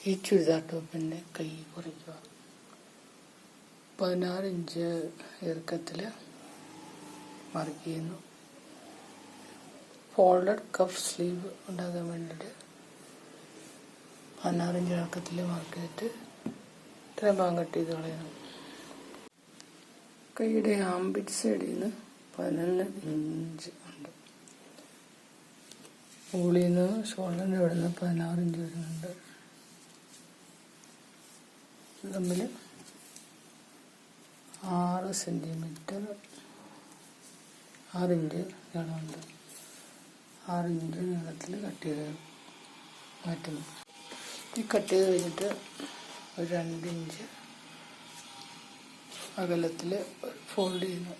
ഈ ചുരിദാർ ടോപ്പിൻ്റെ കൈ കുറയ്ക്കുക. 16 ഇഞ്ച് ഇറുക്കത്തിൽ മാർക്ക് ചെയ്യുന്നു. ഫോൾഡഡ് കഫ് സ്ലീവ് ഉണ്ടാകാൻ വേണ്ടിയിട്ട് 16 ഇഞ്ച് ഇറക്കത്തിൽ മാർക്ക് ചെയ്തിട്ട് ഇത്രയും ഭാഗം കട്ട് ചെയ്ത് കളയുന്നു. കൈയുടെ ആംബിറ്റ് സൈഡിൽ നിന്ന് 11 ഇഞ്ച് ഉണ്ട്. ഉള്ളിൽ നിന്ന് ഷോൾഡറിൻ്റെ ഇവിടെ നിന്ന് 16 ഇഞ്ച് വരുന്നുണ്ട്. തമ്മിൽ 6 സെൻറ്റിമീറ്റർ 6 ഇഞ്ച് നീളമുണ്ട്. 6 ഇഞ്ച് നീളത്തിൽ കട്ട് ചെയ്ത് മാറ്റുന്നു. ഈ കട്ട് ചെയ്ത് കഴിഞ്ഞിട്ട് ഒരു 2 ഇഞ്ച് അകലത്തിൽ ഫോൾഡ് ചെയ്യുന്നു.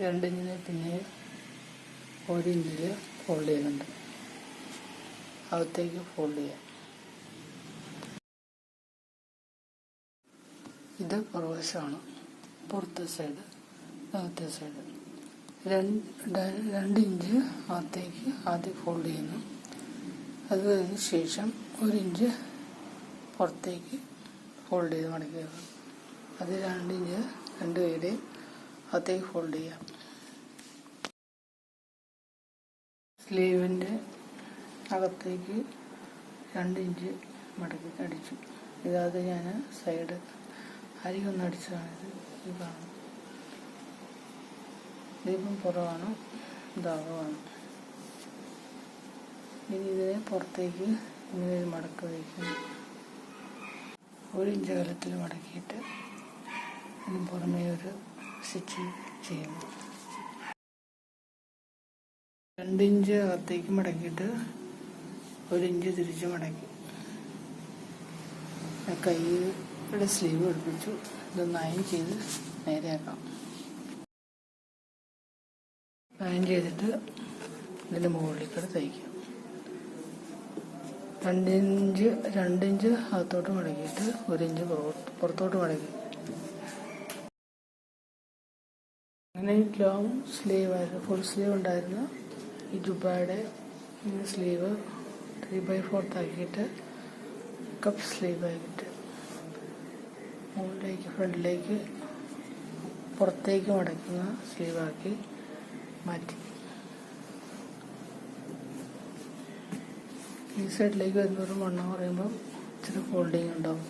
രണ്ടിഞ്ചിന് പിന്നെ 1 ഇഞ്ചിൽ ഫോൾഡ് ചെയ്യുന്നുണ്ട്. അകത്തേക്ക് ഫോൾഡ് ചെയ്യാം. ഇത് പുറവശമാണ്, പുറത്തെ സൈഡ്, അകത്തെ സൈഡ്. 2 ഇഞ്ച് അകത്തേക്ക് ആദ്യം ഫോൾഡ് ചെയ്യുന്നു. അത് കഴിഞ്ഞ ശേഷം 1 ഇഞ്ച് പുറത്തേക്ക് ഫോൾഡ് ചെയ്ത് മടക്കുക. അത് 2 ഇഞ്ച് 2 കൈയുടെയും അകത്തേക്ക് ഫോൾഡ് ചെയ്യാം. സ്ലീവിൻ്റെ അകത്തേക്ക് 2 ഇഞ്ച് മടക്കി അടിച്ചു. ഇതാത് ഞാൻ സൈഡ് അരികൊന്ന് അടിച്ചതാണിത്. ഈ കാണും, ഇതിപ്പം പുറമാണ്, ഇതാകമാണ്. ഇനി ഇതിനെ പുറത്തേക്ക് ഇങ്ങനെ ഒരു മടക്ക് വയ്ക്കുന്നു. 1 ഇഞ്ച് അകലത്തിൽ മടക്കിയിട്ട് ഇതിന് പുറമേ ഒരു സ്റ്റിച്ച് ചെയ്യുന്നു. 2 ഇഞ്ച് അകത്തേക്ക് മടക്കിയിട്ട് 1 ഇഞ്ച് തിരിച്ച് മടക്കി കൈയുടെ സ്ലീവ് എടുപ്പിച്ചു. ഇതൊന്ന് അയൺ ചെയ്ത് നേരെയാക്കാം. അയൺ ചെയ്തിട്ട് ഇതിൻ്റെ മുകളിലേക്കൂടെ തയ്ക്കാം. 2 ഇഞ്ച് അകത്തോട്ട് മടക്കിയിട്ട് 1 ഇഞ്ച് പുറത്തോട്ട് മടക്കി. അങ്ങനെ ലോങ് സ്ലീവ് ആയിരുന്നു, ഫുൾ സ്ലീവ് ഉണ്ടായിരുന്ന ഈ ജുബയുടെ സ്ലീവ് 3/4 ആക്കിയിട്ട് കപ്പ് സ്ലീവ് ആക്കിയിട്ട് മുകളിലേക്ക് ഫ്രണ്ടിലേക്ക് പുറത്തേക്ക് മടക്കുന്ന സ്ലീവാക്കി മാറ്റി. ഈ സൈഡിലേക്ക് വരുന്നൊരു വണ്ണം പറയുമ്പം ഇച്ചിരി ഫോൾഡിങ് ഉണ്ടാവും.